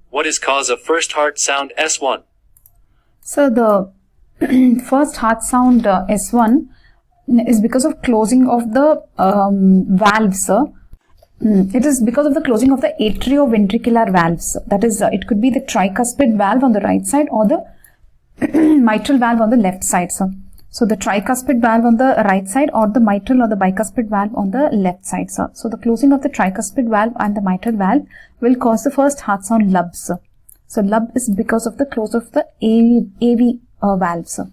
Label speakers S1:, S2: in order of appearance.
S1: What is cause of first heart sound S1?
S2: So the first heart sound S1 is because of closing of the valves, sir. It is because of the closing of the atrioventricular valves. That is, it could be the tricuspid valve on the right side or the mitral valve on the left side, sir. So the tricuspid valve on the right side or the mitral or the bicuspid valve on the left side, sir. So the closing of the tricuspid valve and the mitral valve will cause the first heart sound lub, sir. So lub is because of the close of the AV valve, sir.